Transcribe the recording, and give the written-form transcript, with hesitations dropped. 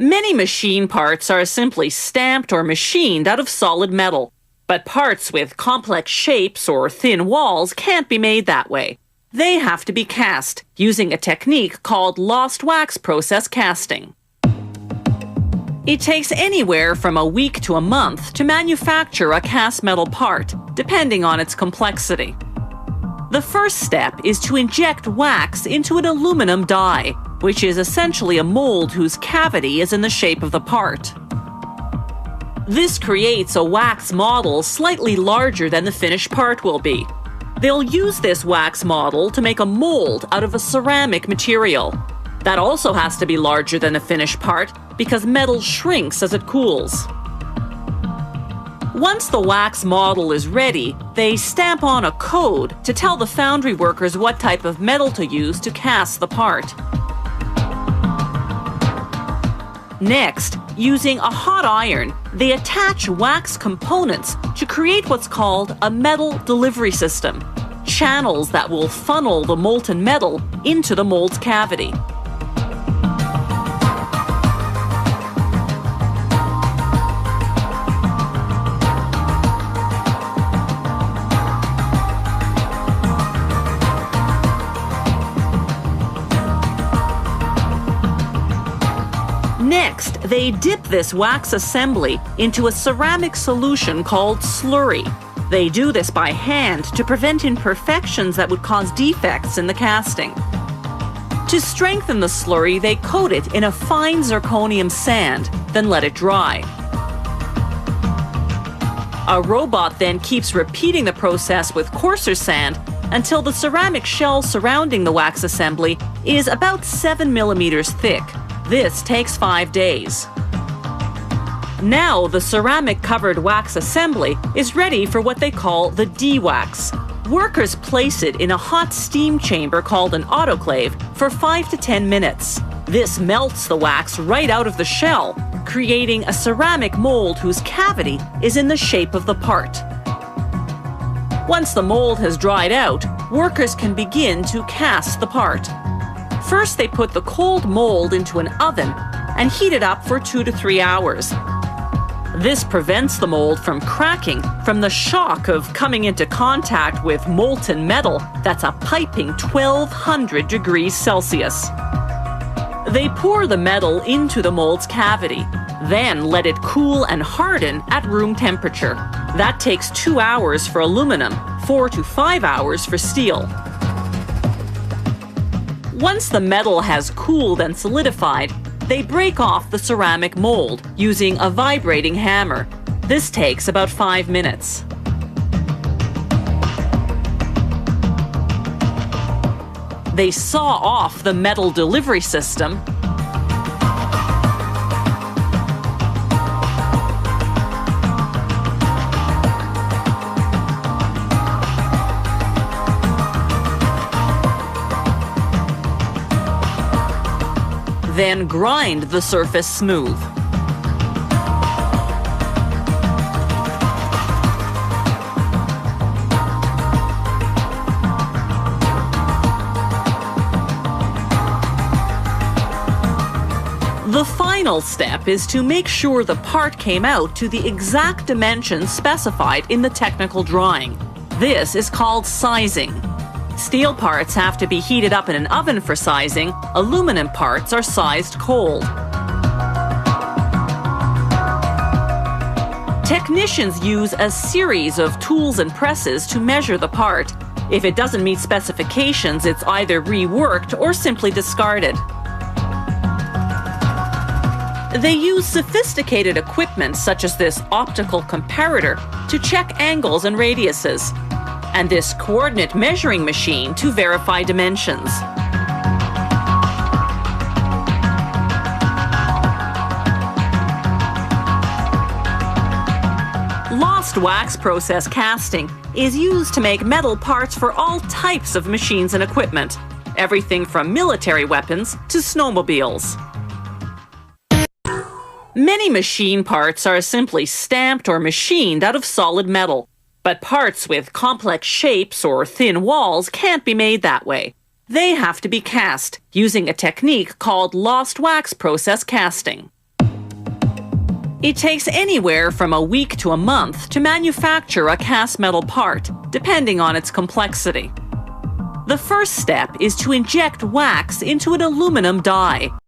Many machine parts are simply stamped or machined out of solid metal, but parts with complex shapes or thin walls can't be made that way. They have to be cast using a technique called lost wax process casting. It takes anywhere from a week to a month to manufacture a cast metal part, depending on its complexity. The first step is to inject wax into an aluminum die, which is essentially a mold whose cavity is in the shape of the part. This creates a wax model slightly larger than the finished part will be. They'll use this wax model to make a mold out of a ceramic material. That also has to be larger than the finished part because metal shrinks as it cools. Once the wax model is ready, they stamp on a code to tell the foundry workers what type of metal to use to cast the part. Next, using a hot iron, they attach wax components to create what's called a metal delivery system, channels that will funnel the molten metal into the mold's cavity. Next, they dip this wax assembly into a ceramic solution called slurry. They do this by hand to prevent imperfections that would cause defects in the casting. To strengthen the slurry, they coat it in a fine zirconium sand, then let it dry. A robot then keeps repeating the process with coarser sand until the ceramic shell surrounding the wax assembly is about 7 millimeters thick. This takes 5 days. Now the ceramic-covered wax assembly is ready for what they call the de-wax. Workers place it in a hot steam chamber called an autoclave for 5 to 10 minutes. This melts the wax right out of the shell, creating a ceramic mold whose cavity is in the shape of the part. Once the mold has dried out, workers can begin to cast the part. First, they put the cold mold into an oven and heat it up for 2 to 3 hours. This prevents the mold from cracking from the shock of coming into contact with molten metal that's a piping 1200 degrees Celsius. They pour the metal into the mold's cavity, then let it cool and harden at room temperature. That takes 2 hours for aluminum, 4 to 5 hours for steel. Once the metal has cooled and solidified, they break off the ceramic mold using a vibrating hammer. This takes about 5 minutes. They saw off the metal delivery system, then grind the surface smooth. The final step is to make sure the part came out to the exact dimensions specified in the technical drawing. This is called sizing. Steel parts have to be heated up in an oven for sizing. Aluminum parts are sized cold. Technicians use a series of tools and presses to measure the part. If it doesn't meet specifications, it's either reworked or simply discarded. They use sophisticated equipment such as this optical comparator to check angles and radiuses, and this coordinate measuring machine to verify dimensions. Lost wax process casting is used to make metal parts for all types of machines and equipment, everything from military weapons to snowmobiles. Many machine parts are simply stamped or machined out of solid metal. But parts with complex shapes or thin walls can't be made that way. They have to be cast using a technique called lost wax process casting. It takes anywhere from a week to a month to manufacture a cast metal part, depending on its complexity. The first step is to inject wax into an aluminum die.